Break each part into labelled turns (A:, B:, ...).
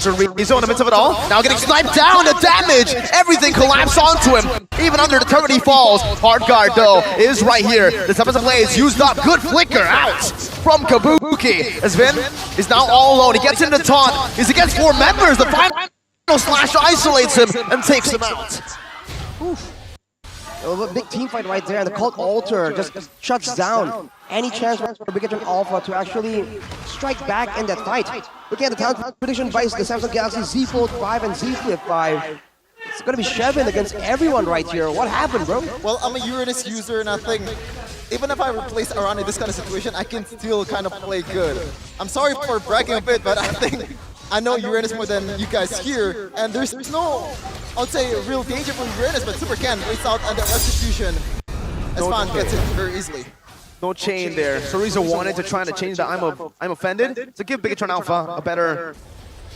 A: Chorizo in the midst of it all. Now getting sniped down, the damage! Everything collapsed onto him. Even under the turret he falls. Hard guard though is right here. The Tempest Ablaze used up. Good flicker out from Kabuki. As Vin is now all alone. He gets into taunt. He's against 4 members. The final slash isolates him and takes him out.
B: Oof. A big team fight right there, and the Cult Altar just shuts down any chance for Bigetron Alpha to actually strike back in that fight. Looking at the talent prediction by the Samsung Galaxy Z Fold 5 and Z Flip 5. It's gonna be Shevin against everyone right here. What happened, bro?
C: Well, I'm a Uranus user, and I think even if I replace Aran in this kind of situation, I can still kind of play good. I'm sorry for bragging a bit, but I think I know Uranus more than you guys here, and there's no, I would say, real danger for Uranus, but Super Ken waits out on the execution. Esfand gets it very easily.
A: No chain there. Chorizo wanted to try to change the I'm offended to give Bigetron Alpha a better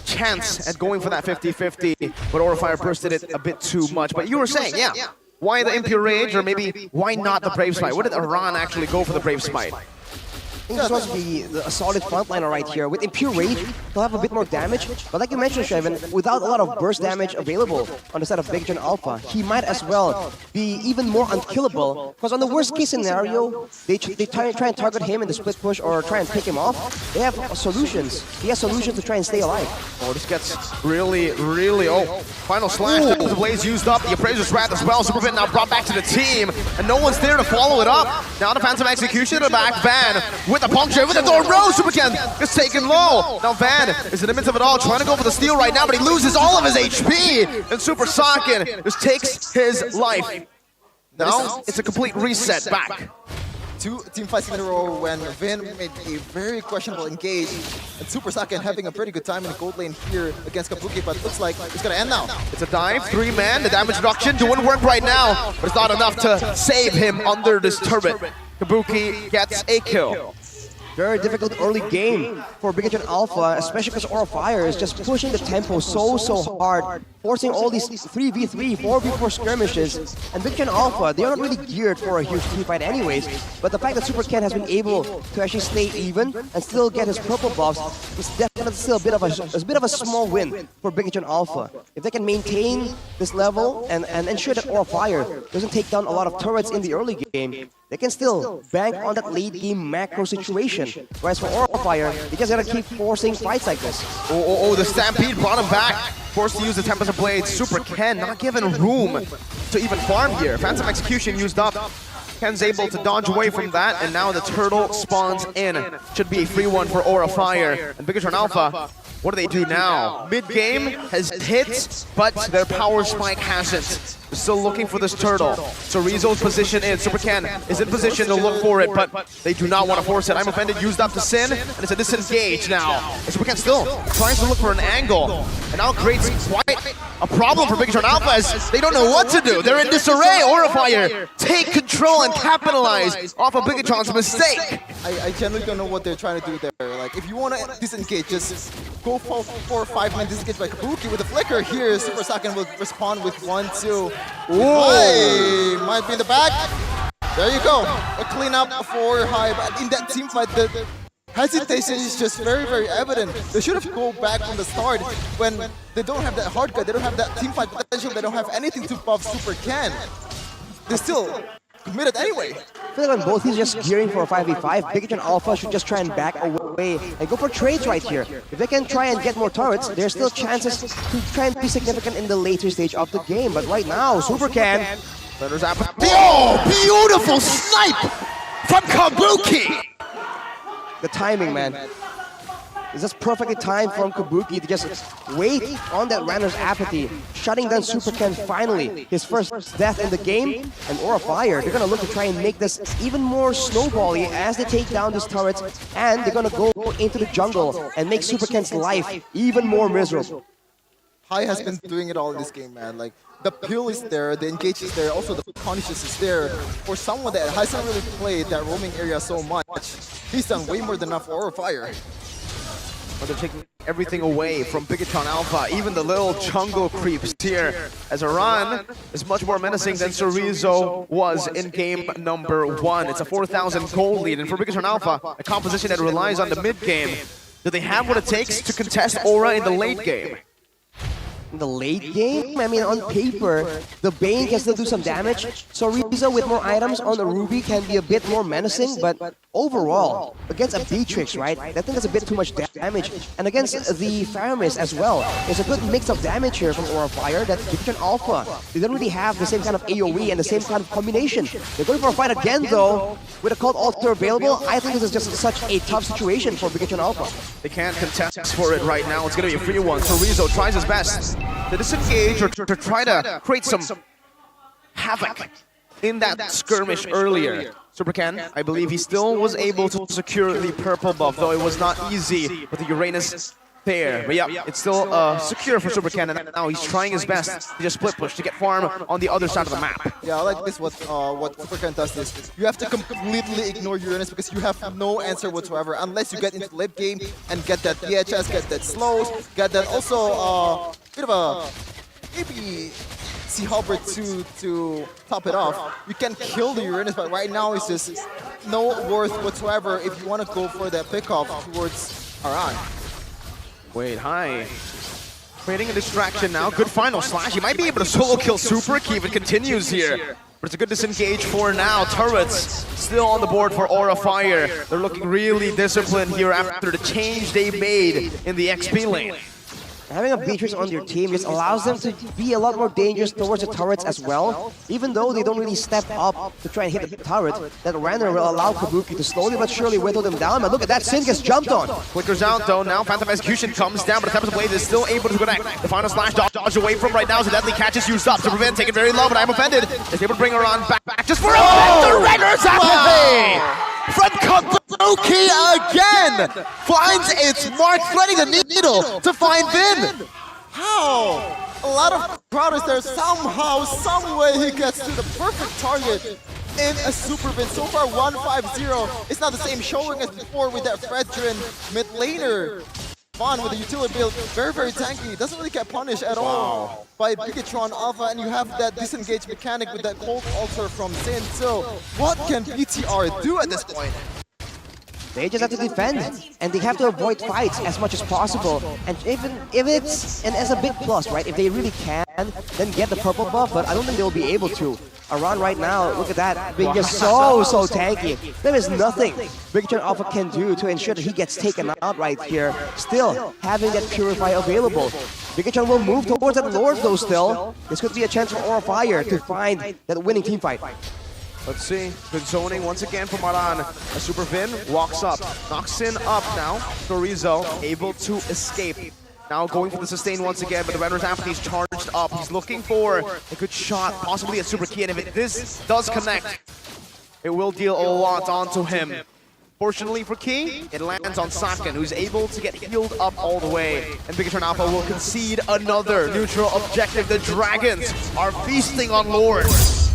A: chance at going for that 50-50, but Aurafire bursted it a bit too much. But you were saying, yeah, why the Impure Rage, or maybe why not the Brave Smite? What did Aran actually go for the Brave Smite?
B: I think this supposed to be a solid frontliner right here. With Impure Rage, he'll have a bit more damage. But like you mentioned, Shevin, without a lot of burst damage available on the side of Bigetron Alpha, he might as well be even more unkillable. Because on the worst case scenario, they try and target him in the split push or try and pick him off. They have solutions. He has solutions to try and stay alive.
A: Oh, this gets really, final slash. The Blaze used up. The Appraiser's Wrath as well. Superfit now brought back to the team. And no one's there to follow it up. Now the Phantom Execution in the back. Van with a puncture, with the door row, Superken is taken low. Now Van is in the midst of it all, trying to go for the steal right now, but he loses all of his HP, and Super Saiyan just takes his life. Now it's a complete reset back.
C: 2 team fights in a row when Vin made a very questionable engage, and Super Saiyan having a pretty good time in the gold lane here against Kabuki, but it looks like it's gonna end now.
A: It's a dive, 3-man, the damage reduction doing work right now, but it's not enough to save him under this turret. Kabuki gets a kill.
B: Very difficult early game for Bigetron Alpha, especially because Aurafire is just pushing the tempo so hard, forcing all these 3v3, 4v4 skirmishes. And Bigetron Alpha, they are not really geared for a huge team fight anyways, but the fact that Super Ken has been able to actually stay even and still get his purple buffs is definitely still a bit of a small win for Bigetron Alpha. If they can maintain this level and ensure that Aurafire doesn't take down a lot of turrets in the early game, they can still bank on that late game macro situation. Whereas for Aurafire, they just gotta keep forcing fights like this.
A: Oh, the Stampede brought him back. Forced to use the Tempest Blade. Super Ken not given room to even farm here. Phantom Execution used up. Ken's able to dodge away from that, and now the turtle spawns in. Should be a free one for Aurafire. And Bigetron Alpha, what do they do now? Mid-game has hit, but their power spike hasn't. They're still looking for this turtle. So Rizzo's position is, Super Ken is in position to look for it, but they do not want to force it. I'm offended, used up to Sin, and it's a disengage now. And Super Ken still tries to look for an angle, and now creates quite a problem for Bigetron Alpha as they don't know what to do. They're in disarray. Aurafire take control and capitalize off of Bigetron's mistake.
C: I genuinely don't know what they're trying to do there. Like, if you want to disengage, just go for 4 or 5-man disengage by Kabuki with a flicker. Here, Super Saiyan will respond with 1-2. Hey, might be in the back. There you go. A cleanup for High. But in that team fight, the hesitation is just very evident. They should have gone back from the start when they don't have that hard guard, they don't have that team fight potential, they don't have anything to buff Super Ken. They still committed anyway.
B: I feel like on both, he's just gearing for a 5v5. Bigetron Alpha should just try and back away and go for trades right here. If they can try and get more turrets, there's still chances to try and be significant in the later stage of the game. But right now, Super Ken.
A: Oh, beautiful snipe from Kabuki!
B: The timing, man. It's just perfectly timed from Kabuki to just wait on that Rando's apathy, shutting down Super Ken finally, his first death in the game. And Aurafire, they're gonna look to try and make this even more snowbally as they take down these turrets, and they're gonna go into the jungle and make Super Ken's life even more miserable.
C: High has been doing it all in this game, man. Like, the pill is there, the engage is there, also the punishes is there. For someone that hasn't really played that roaming area so much, he's done way more than enough for Aurafire.
A: But they're taking everything away from Bigetron Alpha, even the little jungle creeps here, as Aran is much more menacing than Chorizo was in game number 1. It's a 4,000 gold lead, and for Bigetron Alpha, a composition that relies on the mid game, Do they have what it takes to contest Aura in the late game?
B: In the late game, I mean, on paper, the Bane can still do some damage. So Rizzo with more items on the Ruby can be a bit more menacing, but overall, against a Beatrix, right, I think that's a bit too much damage. And against the Faramis as well, there's a good mix of damage here from Aura Fire that Big Alpha, they don't really have the same kind of AoE and the same kind of combination. They're going for a fight again though, with a Cult Altar available. I think this is just such a tough situation for Big Alpha.
A: They can't contest for it right now. It's going to be a free one. So Rizzo tries his best to disengage or to try to create some havoc in that skirmish earlier. Super Ken, I believe he still was able to secure the purple buff, though it was not easy with the Uranus there. But yeah, it's still secure for Super Ken, and now he's trying his best to just split push to get farm on the other side of the map.
C: Yeah, I like this. What Super Ken does is you have to completely ignore Uranus because you have no answer whatsoever unless you get into the late game and get that DHS, get that slows, get that also bit of a maybe Sea Halberd to top it off. You can kill the Uranus, but right now it's just no worth whatsoever if you want to go for that pickoff towards Aran.
A: Wait, hi. Creating a distraction now. Good final slash. He might be able to solo kill Super if it continues here. But it's a good disengage for now. Turrets still on the board for Aura Fire. They're looking really disciplined here after the change they made in the XP lane.
B: Having a Beatrix on your team just allows them to be a lot more dangerous towards the turrets as well. Even though they don't really step up to try and hit the turret, that Renner will allow Kabuki to slowly but surely whittle them down. But look at that, Sin gets jumped on.
A: Flickers out though, now Phantom Execution comes down, but the Tempest Blade is still able to connect. The final slash dodge away from right now, so deadly catch is used up to prevent, taken very low, but I'm offended. Is able to bring her on back just for a the Renner's apathy! From Kabuki again! Finds its mark, threading the needle to find Vin!
C: How? A lot of crowders there. Somehow, some way he gets to the perfect target in a Super Vin. So far, 1-5-0. It's not the same showing as before with that Fredrin mid laner. Vaughn with the utility build, very, very tanky. Doesn't really get punished at all by Bigetron Alpha, and you have that disengage mechanic with that Cold Altar from Sin. So, what can BTR do at this point?
B: They just have to defend, and they have to avoid fights as much as possible. And even if it's, and as a big plus, right, if they really can, then get the purple buff, but I don't think they'll be able to. Aran right now, look at that, being just so tanky. There is nothing Bigetron Alpha can do to ensure that he gets taken out right here. Still, having that Purify available. Bigetron will move towards that Lord though still. This could be a chance for Aura Fire to find that winning team fight.
A: Let's see, good zoning once again from Aran. A Super Vin walks up, knocks in up now. Rizzo able to escape. Now going for the sustain once again, but the Renner's Apathy is charged up. He's looking for a good shot, possibly a Super Key, and if this does connect, it will deal a lot onto him. Fortunately for Key, it lands on Saken, who's able to get healed up all the way. And Bigetron Alpha will concede another neutral objective. The Dragons are feasting on Lords.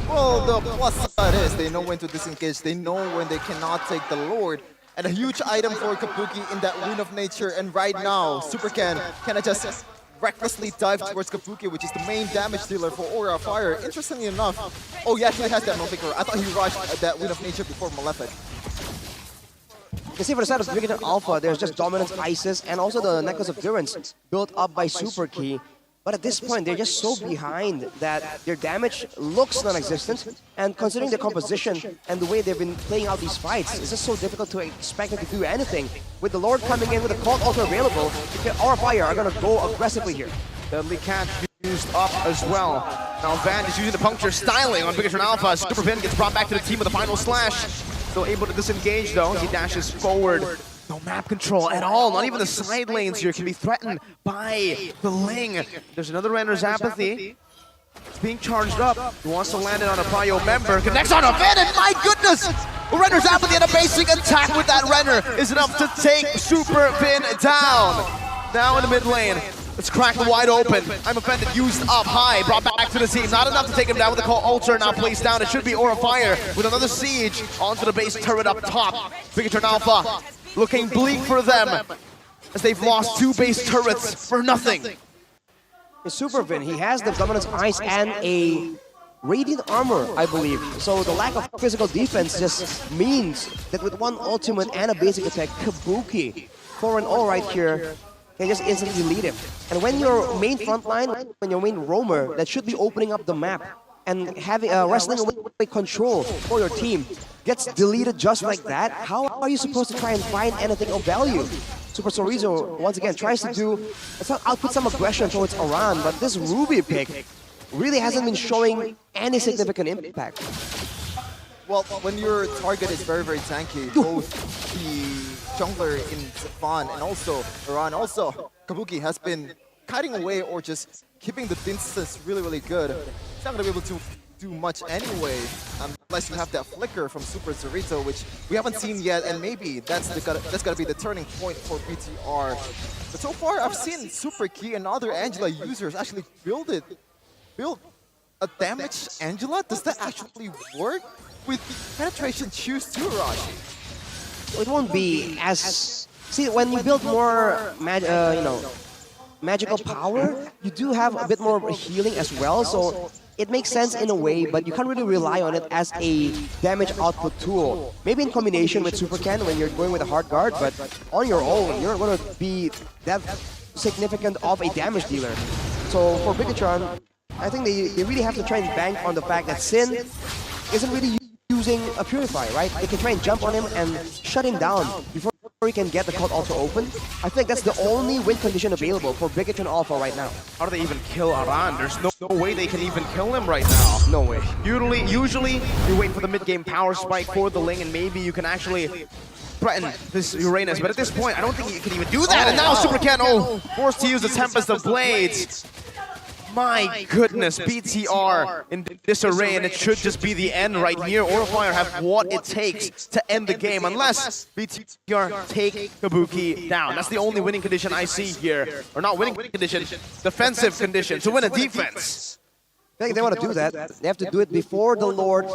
C: Well, the plus side is they know when to disengage, they know when they cannot take the Lord. And a huge item for Kabuki in that Wind of Nature, and right now, Super Ken can just recklessly dive towards Kabuki, which is the main damage dealer for Aura Fire. Interestingly enough, oh he actually has that Malefic. I thought he rushed that Wind of Nature before Malefic.
B: You can see for the side of Bigetron Alpha, there's just Dominance Isis and also the Necklace of Durance built up by Super Key. But at this point, they're just so behind that their damage looks non-existent. And considering the composition and the way they've been playing out these fights, it's just so difficult to expect them to do anything. With the Lord coming in with a Cold Altar available, Aura Fire are going to go aggressively here.
A: Deadly Catch used up as well. Now Van is using the puncture styling on Bigetron Alpha. Super Vin gets brought back to the team with a final slash. Still able to disengage though. He dashes forward. No map control at all. Not even the side lanes here can be threatened by the Ling. There's another Renner's Apathy. It's being charged up. He wants to land it on a Prio member. Connects on a Vin, and my goodness! Renner's Apathy and a basic attack with that Renner is enough to take Super Vin down. Now in the mid lane. It's cracked wide open. I'm offended, used up high, brought back to the team. Not enough to take him down with the Call Altar now placed down. It should be Aura Fire with another siege onto the base turret up top. Bigetron Alpha looking bleak for them as they've lost 2 base turrets for nothing.
B: In Super Vin, he has the Dominance Ice and a Radiant Armor, I believe. So the lack of physical defense just means that with one ultimate and a basic attack, Kabuki Thor and all right here can just instantly delete him. And when your main front line, when your main roamer that should be opening up the map and having wrestling away control for your team gets deleted just like that, how are you supposed to try and find anything of value? Super Sorizo once again tries to output some aggression towards Aran, but this Ruby pick really hasn't been showing any significant impact.
C: Well, when your target is very, very tanky, both the jungler in Zafan and also Aran, also Kabuki has been kiting away or just keeping the distance really, really good. He's not going to be able to do much anyway, unless you have that flicker from Super Zorito, which we haven't seen yet, and maybe that's gotta be the turning point for BTR. But so far, I've seen Super Key and other Angela users actually build a damaged Angela. Does that actually work? With the penetration choose to rush.
B: It won't be as... See, when you build more magical power, you do have a bit more healing as well, so it makes sense in a way, but you can't really rely on it as a damage output tool. Maybe in combination with Super Ken when you're going with a hard guard, but on your own, you're not going to be that significant of a damage dealer. So for Bigatron, I think they really have to try and bank on the fact that Sin isn't really using a Purify, right? They can try and jump on him and shut him down before he can get the Cult Ultra open. I think that's the only win condition available for Bigatron Alpha right now.
A: How do they even kill Aran? There's no way they can even kill him right now.
B: No way.
A: Usually, you wait for the mid-game power spike for the Ling, and maybe you can actually threaten this Uranus. But at this point, I don't think you can even do that. And now Super Ken, forced to use the Tempest of Blades. My goodness, BTR in disarray, and it should just be the end right here. Aurafire have what it takes to end the game, unless BTR take Kabuki down. That's the only winning condition I see here. Or not winning condition, defensive condition, to win a defense.
B: I think they want to do that. They have to do it before the Lord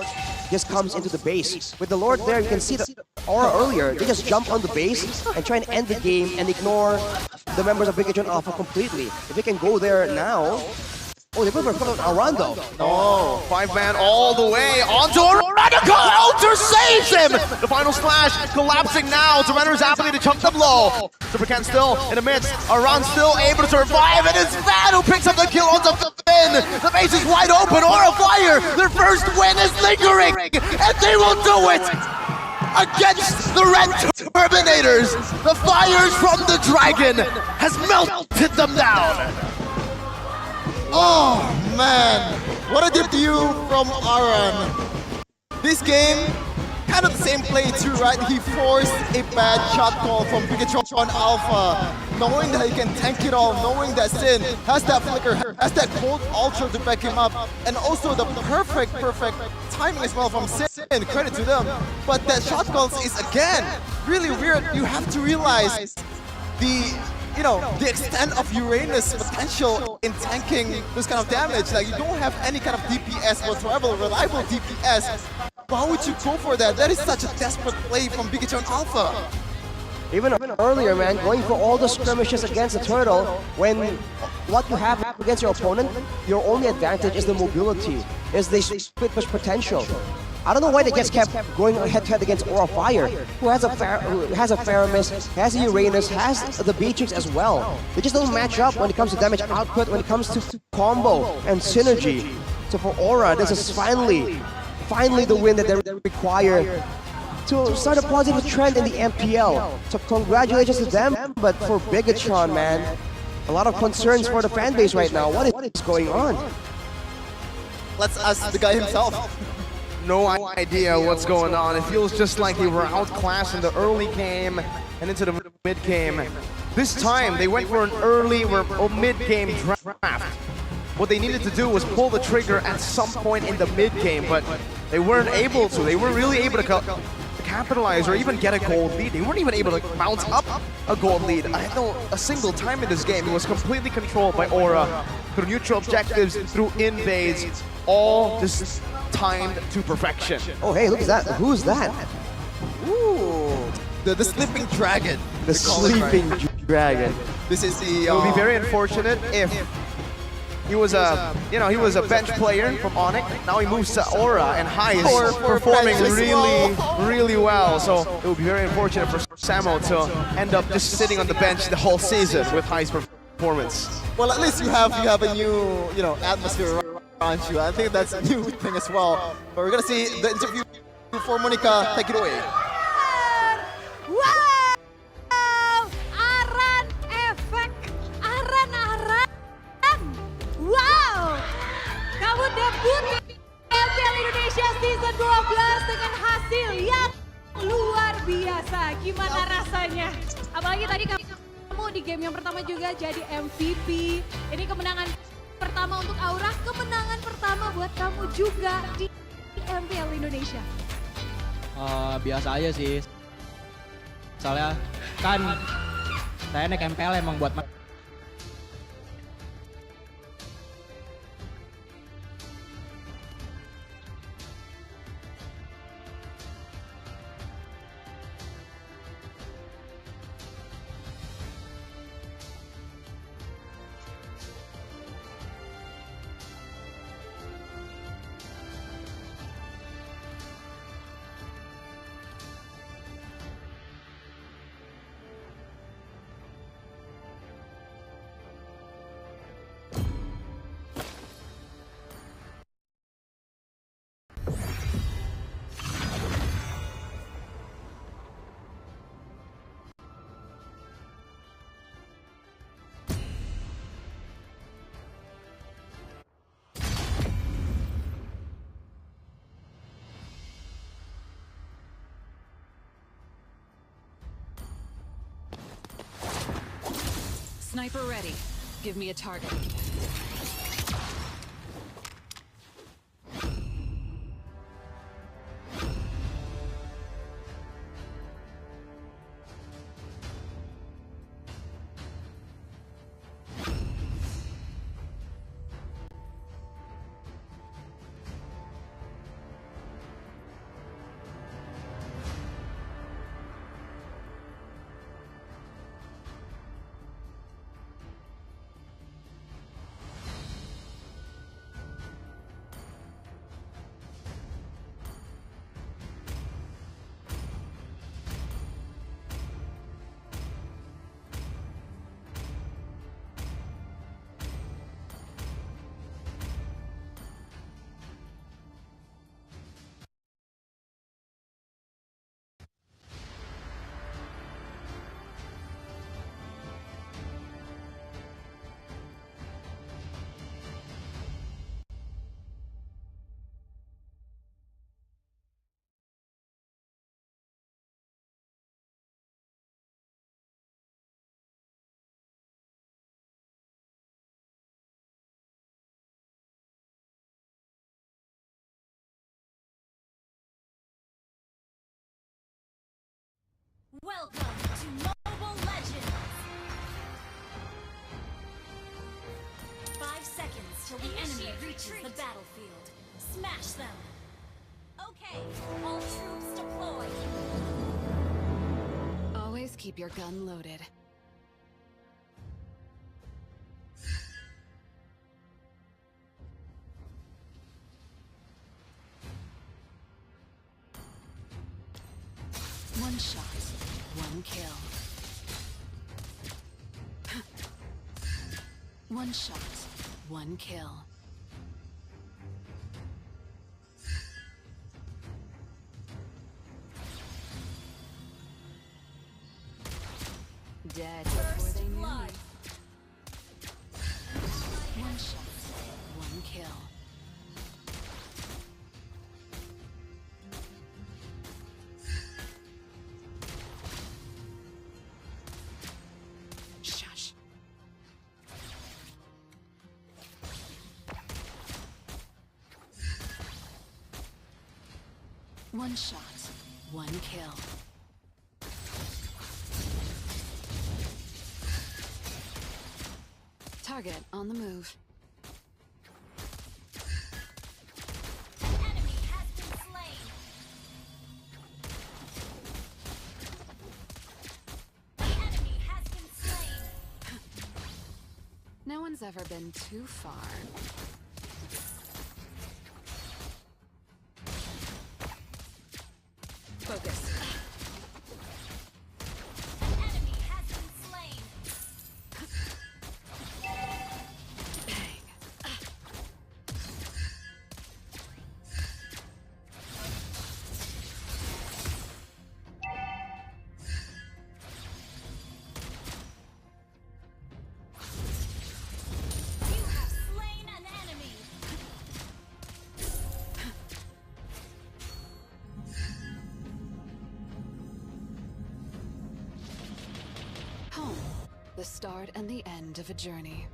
B: just comes into the base. With the Lord there, you can see the aura earlier. They just jump on the base and try and end the game and ignore the members of Bigatron Alpha completely. If they can go there now... Oh, they put Aran though.
A: Oh, 5-man all the way onto Radical Ultra saves him! The final slash collapsing now. Surrender is happy to chunk them low. Super Ken still in the midst. Aran still able to survive, and it's Fan who picks up the kill onto Finn. The base is wide open. Aurafire, their first win is lingering, and they will do it! Against the Red Terminators, the fires from the dragon has melted them down.
C: Oh man, what a debut from Aran. This game, kind of the same play too, right? He forced a bad shot call from Bigatron Alpha, knowing that he can tank it all, knowing that Sin has that flicker, has that cold ultra to back him up, and also the perfect timing as well from Sin, credit to them. But that shot call is again really weird. You have to realize the extent of Uranus' potential in tanking this kind of damage. Like, you don't have any kind of DPS whatsoever, reliable DPS. Why would you go for that? That is such a desperate play from Bigatron Alpha.
B: Even earlier, man, going for all the skirmishes against the turtle, when what you have against your opponent, your only advantage is the mobility, is the split push potential. I don't know why they just kept going head-to-head against Aurafire, who has a Faramis, has a Uranus, has the Beatrix as well. They just don't match up when it comes to damage output, when it comes to combo and synergy. So for Aura, this is finally the win that they require to start a positive trend in the MPL. So congratulations to them, but for Bigatron, man, a lot of concerns for the fan base right now. What is going on?
C: Let's ask the guy himself.
A: No idea what's going on. It feels just like they were outclassed in the early game and into the mid-game. This time, they went for an early or mid-game draft. What they needed to do was pull the trigger at some point in the mid-game, but they weren't able to. They weren't really able to capitalize or even get a gold lead. They weren't even able to bounce up a gold lead. I know a single time in this game. It was completely controlled by Aura through neutral objectives, through invades, all just timed to perfection.
B: Oh, hey, look at that. Who's that?
C: Ooh, the sleeping dragon.
B: The sleeping dragon.
C: This is the...
A: It would be very unfortunate if He was a, he was a bench player from Onyx. Now he moves to Aura, and Hai is
C: For
A: performing
C: bench as well.
A: really well. So it would be very unfortunate for Samo to end up just sitting on the bench the whole season with Hai's performance.
C: Well, at least you have a new atmosphere around you. I think that's a new thing as well. But we're gonna see the interview for Monica. Take it away.
D: Wow! Aran efek, Aran. Wow! Kamu debut di MPL Indonesia Season 12 dengan hasil yang luar biasa. Gimana rasanya? Apalagi tadi kamu di game yang pertama juga jadi MVP. Ini kemenangan pertama untuk Aura, kemenangan pertama buat kamu juga di MPL Indonesia.
E: Biasa aja sih. Soalnya kan saya naik MPL emang buat
F: Sniper ready. Give me a target.
D: Welcome to Mobile Legends! 5 seconds till the enemy reaches the battlefield. Smash them! Okay, all troops deployed.
F: Always keep your gun loaded. One shot, one kill. One shot, one kill. Dead before they knew
D: Blood.
F: me. One shot, one kill. Shush. One shot, one kill. Target on the move.
D: An enemy has been slain. An enemy has been slain.
F: No one's ever been too far. Focus.
D: Enemy has been slain. You have slain an enemy.
F: Home. The start and the end of a journey.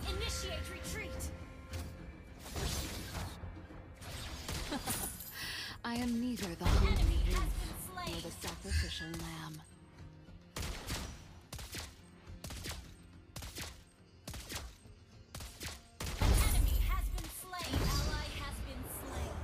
D: Initiate retreat.
F: I am neither the
D: Enemy
F: hungry
D: has
F: wolf
D: been
F: nor
D: slain.
F: the sacrificial lamb.
D: Enemy has been slain. Ally has been slain.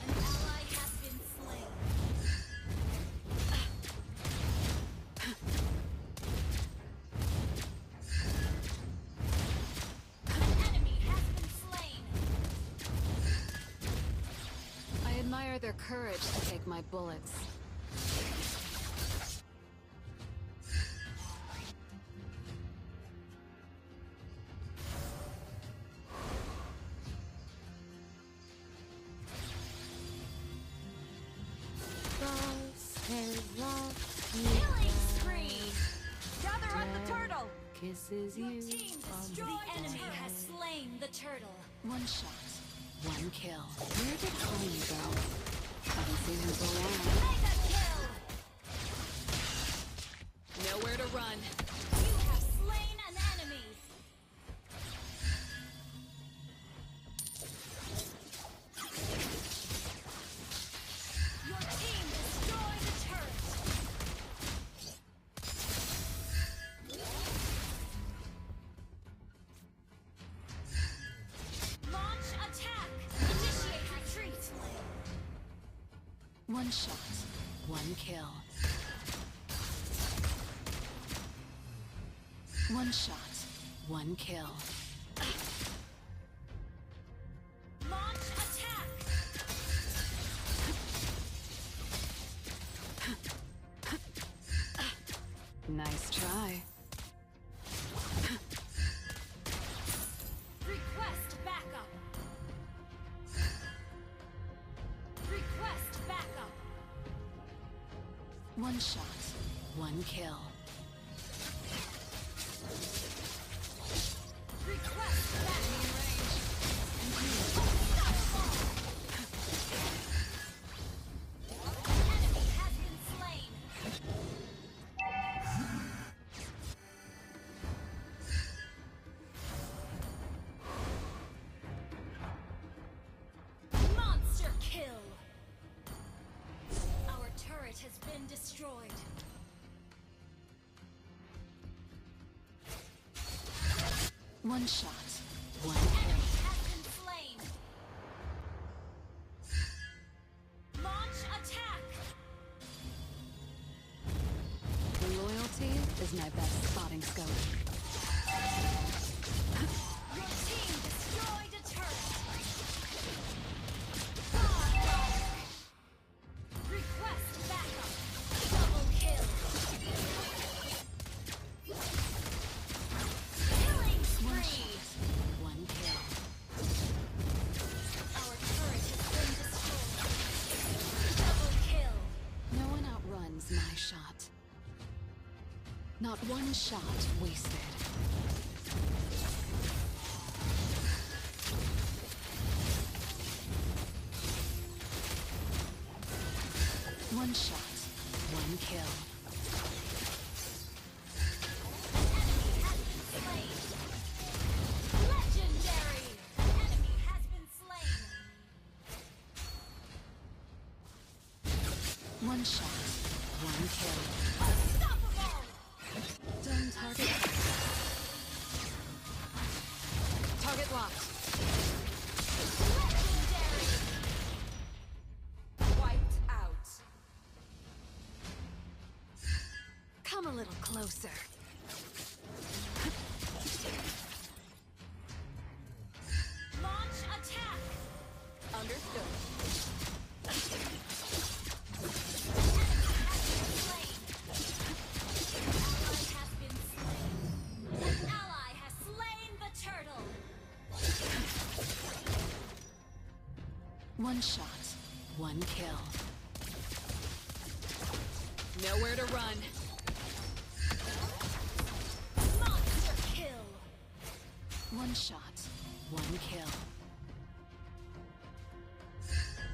D: An ally has been slain. An enemy has been slain.
F: I admire their courage to take my bullets.
D: Killing spree. Gather on the turtle.
F: Kisses
D: Your
F: you.
D: team destroyed. The enemy has slain the turtle.
F: One shot, one kill. Where did Honey go? Haven't seen her for a while.
D: Mega kill.
F: Nowhere to run.
D: You have slain an enemy. Your team destroyed a turret. Launch attack. Initiate retreat.
F: One shot, one kill. One shot, one kill.
D: Launch attack.
F: Nice try.
D: Request backup. Request backup.
F: One shot, one kill.
D: Request backup. Enemy has been slain. Monster kill. Our turret has been destroyed.
F: One shot, one
D: Enemy
F: kill.
D: has been slain. Launch attack.
F: Loyalty is my best spotting scope.
D: Your team destroyed a turret. Godlike. Request backup. Double kill. Killing
F: One
D: spree.
F: shot, one kill.
D: Our turret has been destroyed. Double kill.
F: No one outruns my shot. Not one shot wasted. One shot, one kill.
D: Enemy has been slain.
F: shot, one kill. Done target. Target locked. Wiped out. Come a little closer. Launch attack. Understood. One shot, one kill. Nowhere to run. Monster kill. One shot, one kill.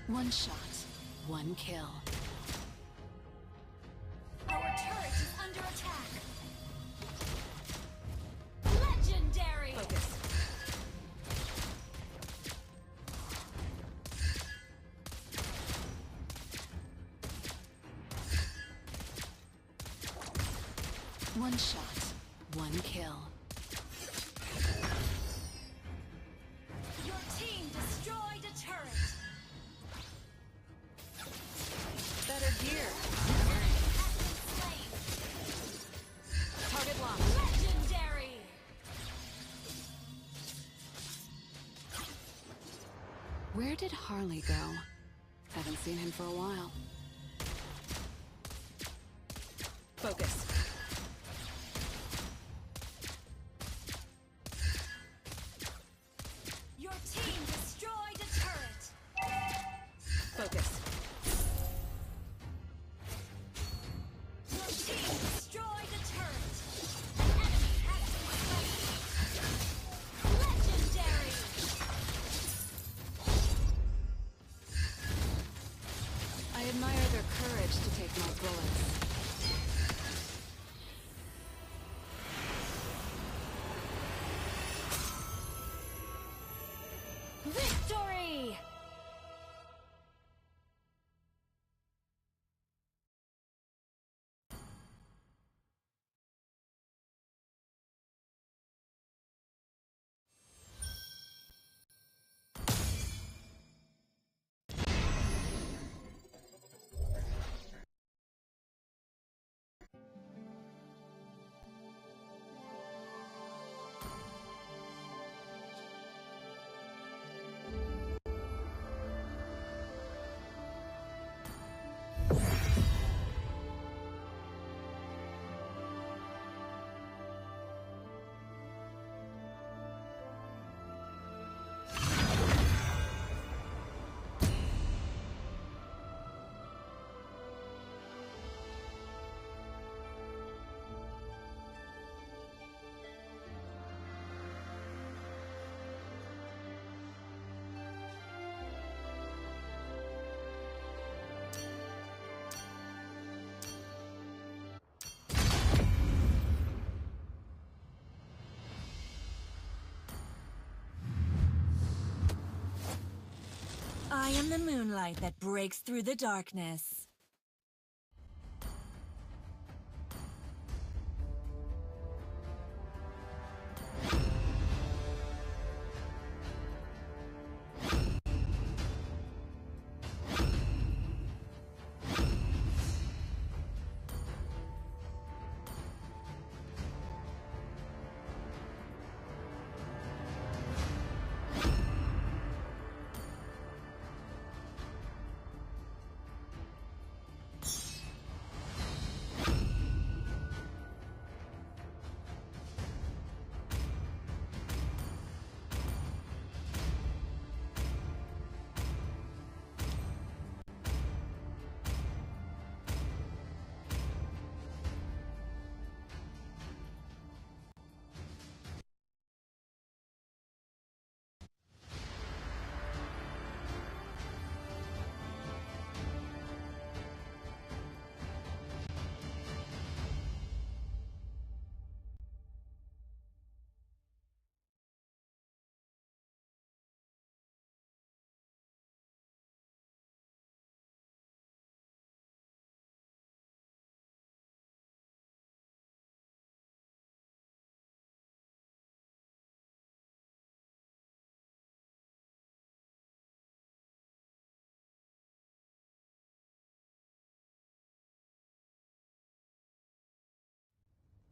F: One shot, one kill. Our turret is under attack. Legendary. Focus. One shot, one kill. Your team destroyed a turret. Better gear. Target locked. Legendary. Where did Harley go? Haven't seen him for a while. Focus. Your team destroyed a turret. Focus. Your team destroyed a turret. An enemy has been slain. Legendary. I admire their courage to take my bullets. Victory!
G: I am the moonlight that breaks through the darkness.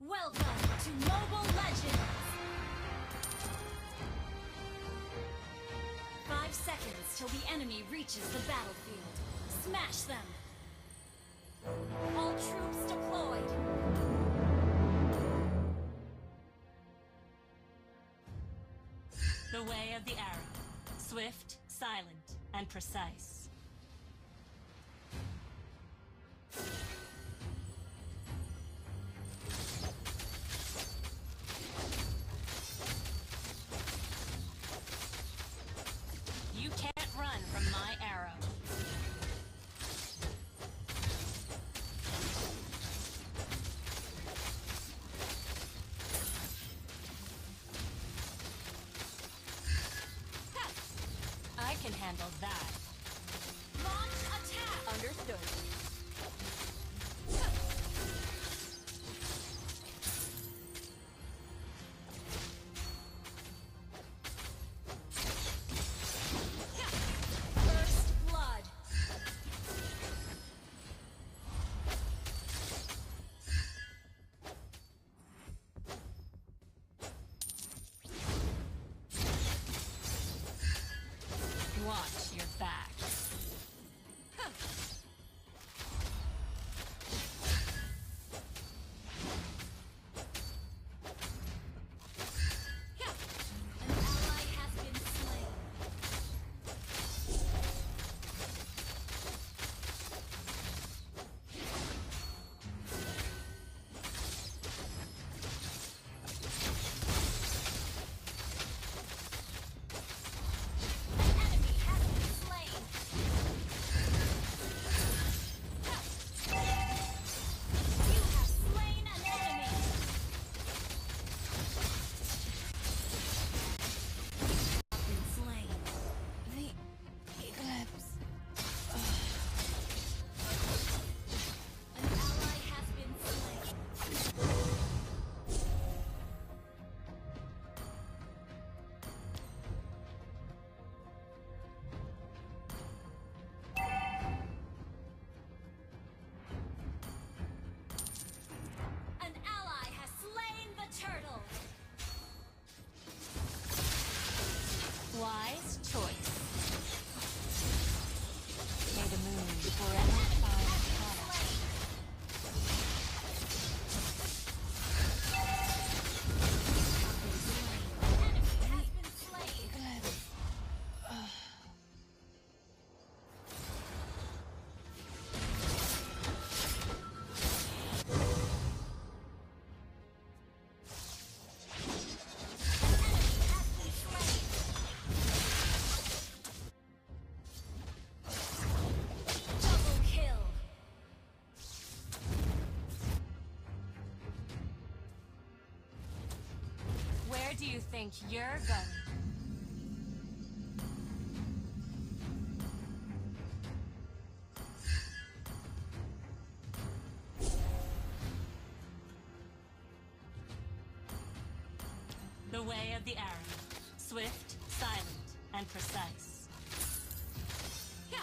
G: Welcome to Mobile Legends! 5 seconds till the enemy reaches the battlefield. Smash them! All troops deployed!
H: The way of the arrow. Swift, silent, and precise. You can't run from my arrow. I can handle that.
G: Launch attack!
D: Understood.
G: First blood!
H: Watch your back.
G: An ally has been slain. An enemy has been slain. You have slain an enemy. Been slain. The eclipse. An ally has been slain. An ally has slain the turtle.
H: Wise choice. May the moon forever find color.
G: Enemy has been slain. Enemy has been slain. Double kill.
H: Where do you think you're going? The way of the arrow. Swift, silent, and precise.
G: Yeah.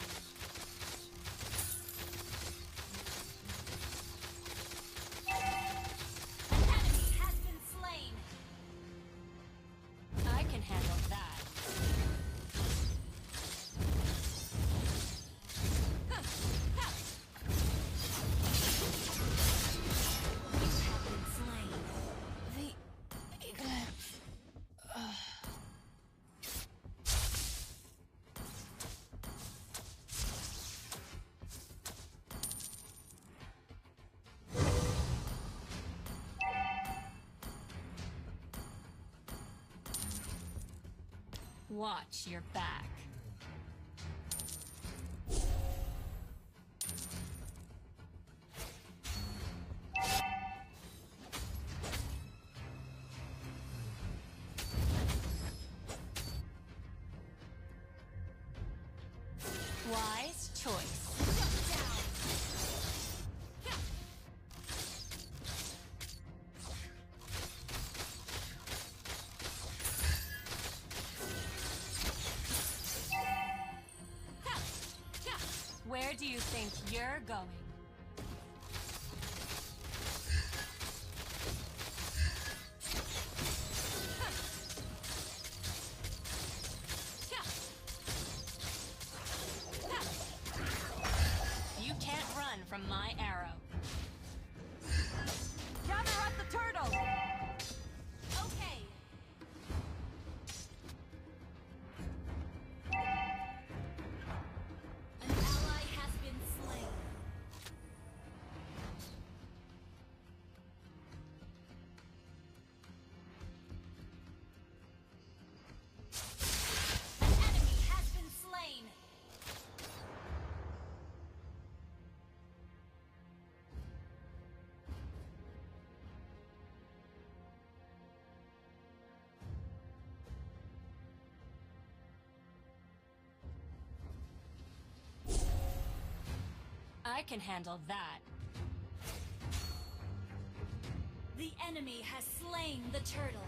G: An enemy has been slain.
H: I can handle that.
G: You have been slain. The eclipse.
H: Watch your back. Wise choice. Where do you think you're going? I can handle that.
G: The enemy has slain the turtle.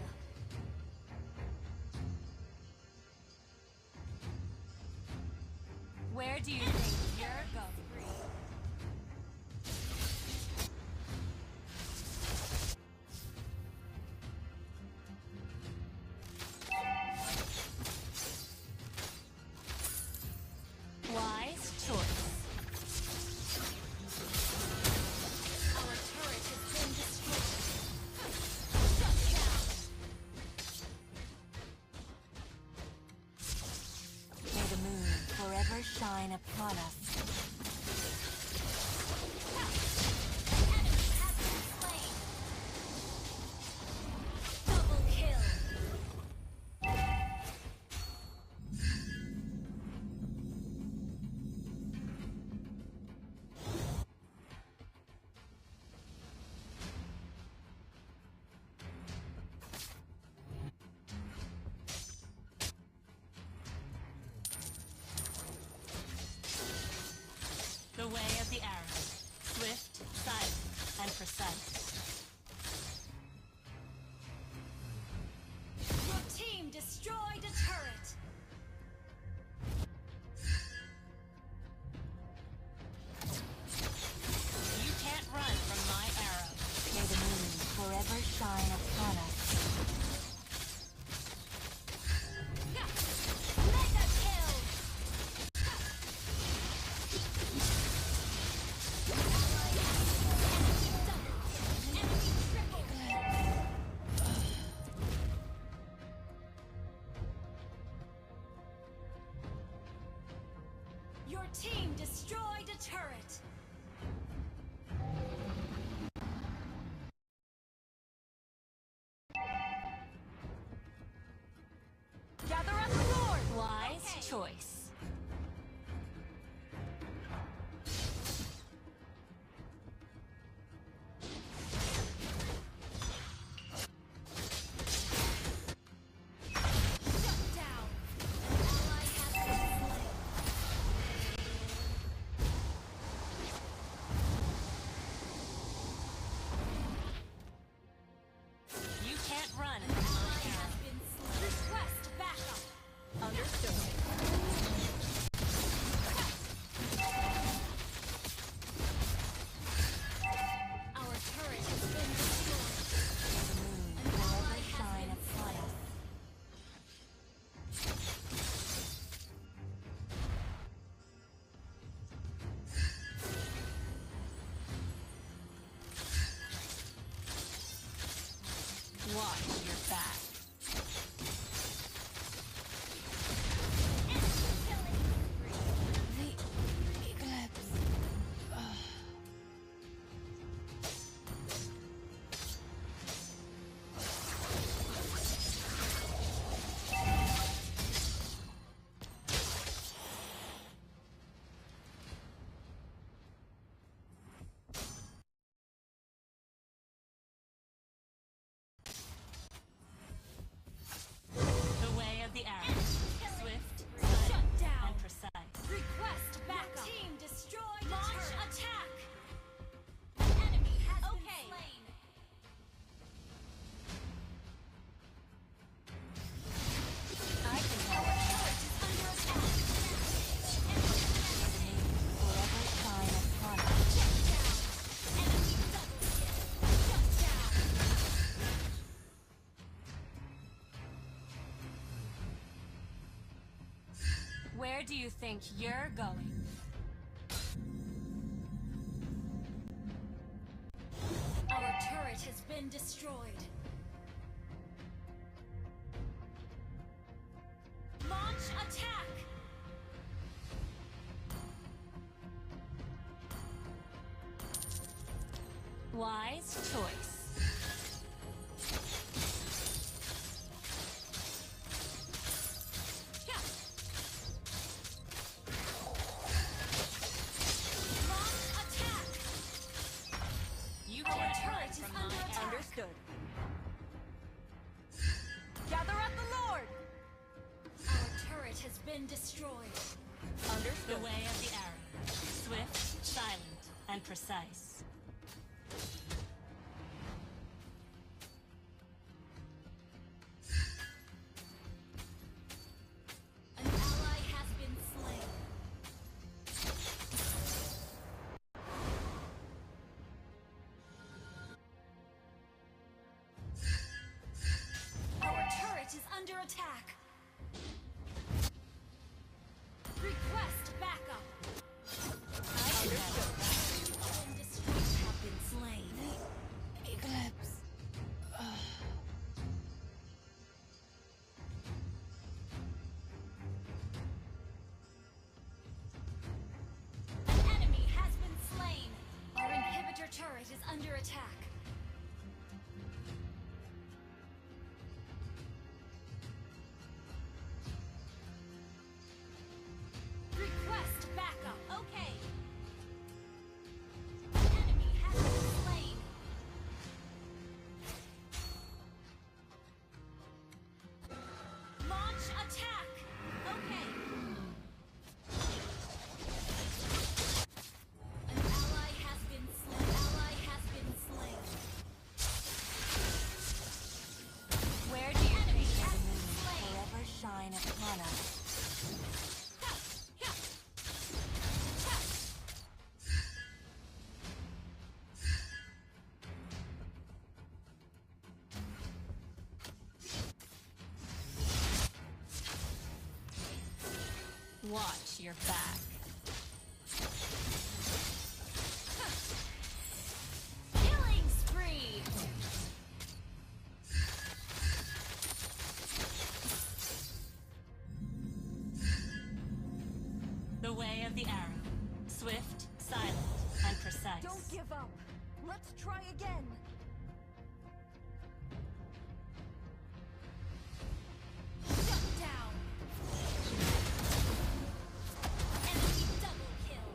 H: Where do you think you're going? Wise choice.
G: Our turret has been destroyed. Shut down.
H: May the moon forever shine upon us.
G: An enemy has been slain. Double kill.
H: The way of the arrow. Swift, silent, and precise.
G: Your team destroyed a turret.
H: You can't run from my arrow. May the moon forever shine upon us.
G: Mega kill. Enemy triple kill. Your team destroyed a turret. Gather up the Lord.
H: Wise choice.
G: Shut down. An ally has been slain.
H: You can't run from my
G: Ally
H: arrow.
G: has been slain. Request backup.
H: Understood.
G: Our turret has been destroyed.
H: The moon forever shine upon us. Watch your back. The eclipse. The way of the arrow. Swift,
G: Shut
H: silent,
G: down.
H: and precise.
G: Request backup. Your team destroyed launch attack. An enemy has been slain.
H: I can help.
G: Under attack.
H: Forever shine upon us.
G: Shut down. Enemy double kill. Shut down.
H: Where do you think you're going?
G: Our turret has been destroyed. Launch attack.
H: Wise choice.
G: Launch attack.
H: You
G: Our
H: can't
G: turret
H: run
G: is
H: from
G: under
H: my
G: attack.
H: arrow.
G: Gather up the Lord. Our turret has been destroyed.
H: The way of the arrow. Swift, silent, and precise.
G: An ally has been slain. Our turret is under attack. Request backup. I can handle that. And destroyed have been slain. Eclipse. An enemy has been slain. Our inhibitor turret is under attack. Request backup. Okay. An enemy has been slain. Launch attack. Okay. An ally has been slain. Ally has been slain.
H: Where do you
G: Enemy
H: think
G: has
H: the
G: been
H: moon
G: slain.
H: forever shine upon us? Watch your back.
G: Killing spree.
H: The way of the arrow. Swift, silent, and precise.
G: Don't give up. Let's try again. Shut down. Enemy double kill.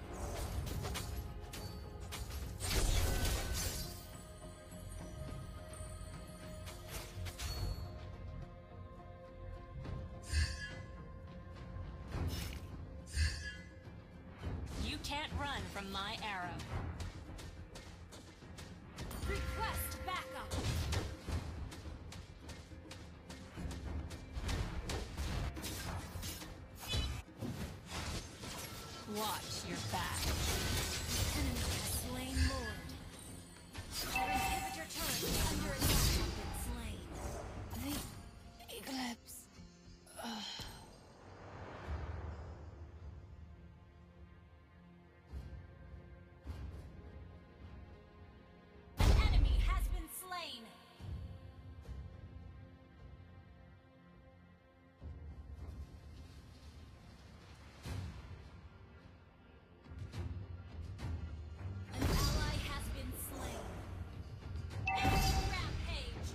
H: You can't run from my arrow.
G: Request backup.
H: Watch your back.
G: Enemy has slain Lord. Our inhibitor turret is under attack. Have been slain. The eclipse. An enemy has been slain. An ally has been slain. Enemy rampage.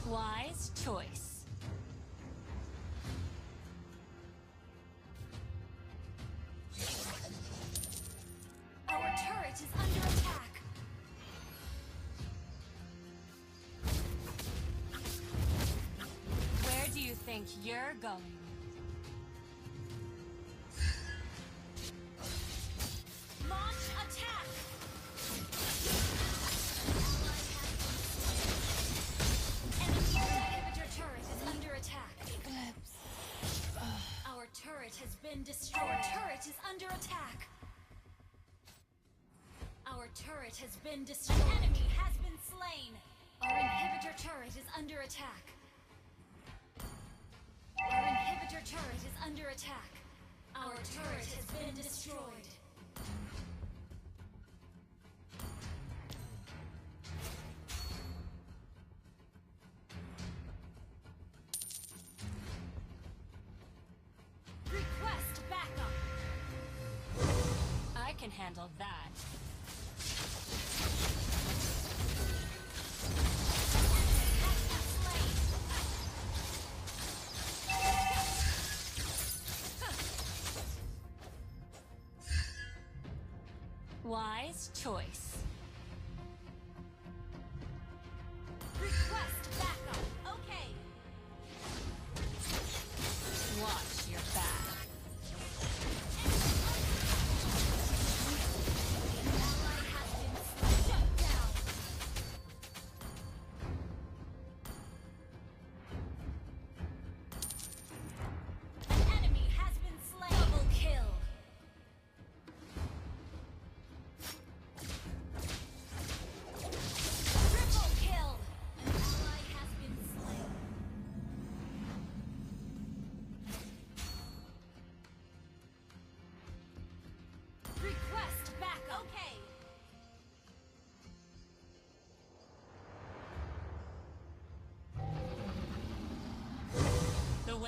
H: Wise choice.
G: Our turret is under attack.
H: Where do you think you're going?
G: Launch attack. Enemy inhibitor turret is under attack. Eclipse. Our turret has been destroyed. Our turret is under attack. Our turret has been destroyed. Enemy has been slain. Our inhibitor turret is under attack. Our inhibitor turret is under attack. Our turret has been destroyed. Request backup.
H: I can handle that.
G: Has been slain.
H: Wise choice.
G: Request backup. Okay.
H: Watch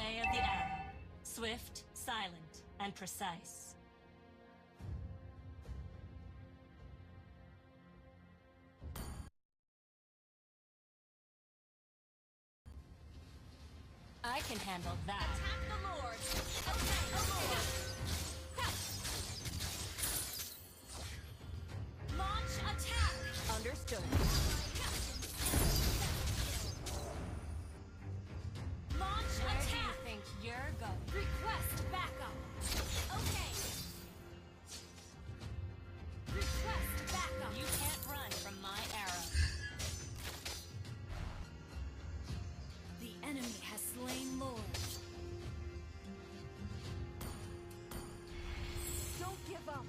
H: way of the arrow. Swift, silent, and precise. I can handle that.
G: Attack the Lord. Attack the Lord. Launch attack.
F: Understood.
G: Launch
H: Where do you
G: attack.
H: think you're going?
G: Request backup. Okay. Request backup.
H: You can't run from my arrow.
G: The enemy has slain Lord.
F: Don't give up.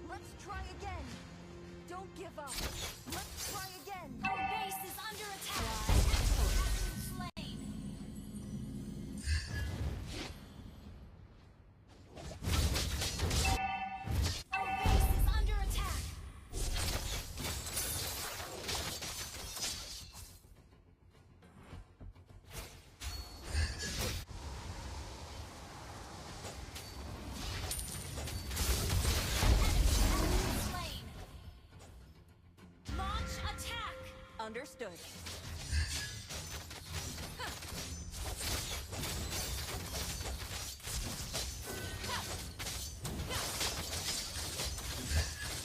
F: Let's try again. Don't give up. Let's try again.
G: Our base is under attack. Has been slain. Our base is under attack. Slain. Launch attack.
F: Understood.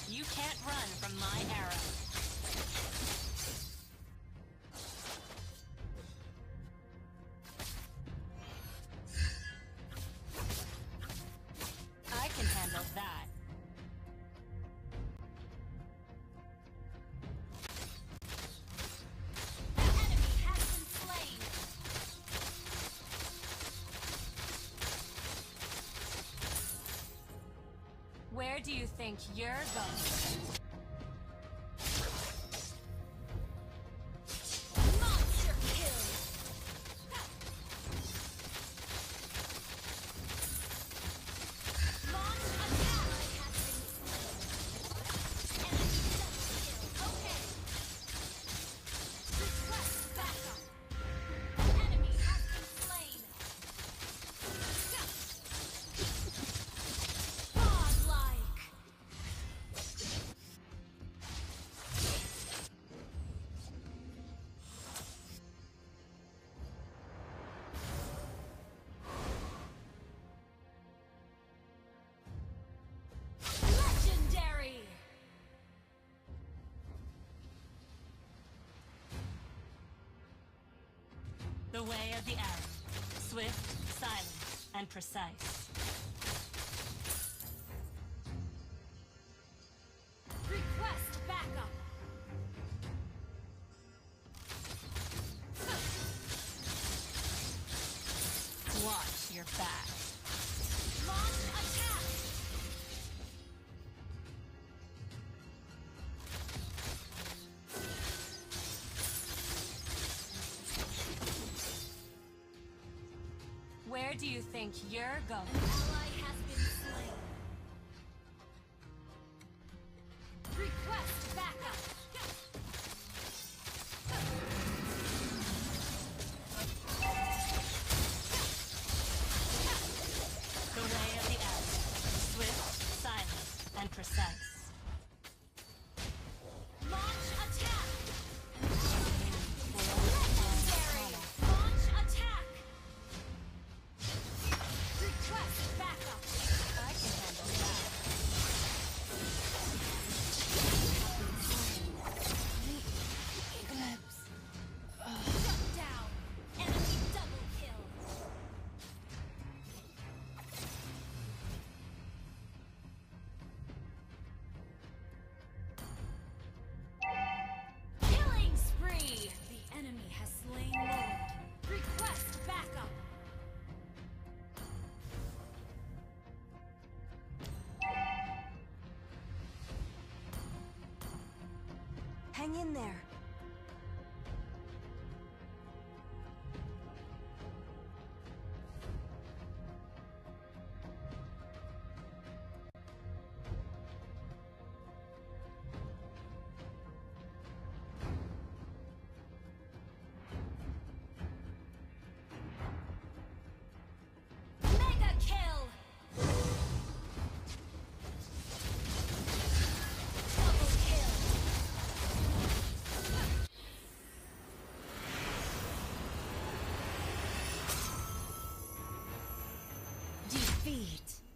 H: You can't run from my arrow. I can handle that.
G: The enemy has been slain.
H: Where do you think you're going?
G: Monster kill. Launch attack has been slain. Enemy double kill. Okay. Request backup. Enemy has been slain. Godlike. Legendary.
H: The way of the arrow. Swift, silent, and precise.
G: Request backup.
H: Watch your back.
G: Launch attack.
H: Where do you think you're going?
G: An ally has been slain. Request backup.
H: The way of the arrow. Swift, silent, and precise.
G: Launch attack. Legendary. Launch attack. Request backup.
H: I can handle that.
G: Shut down. Enemy double kill. Killing spree. The enemy has slain Lord. Request backup.
F: Hang in there.
G: Defeat.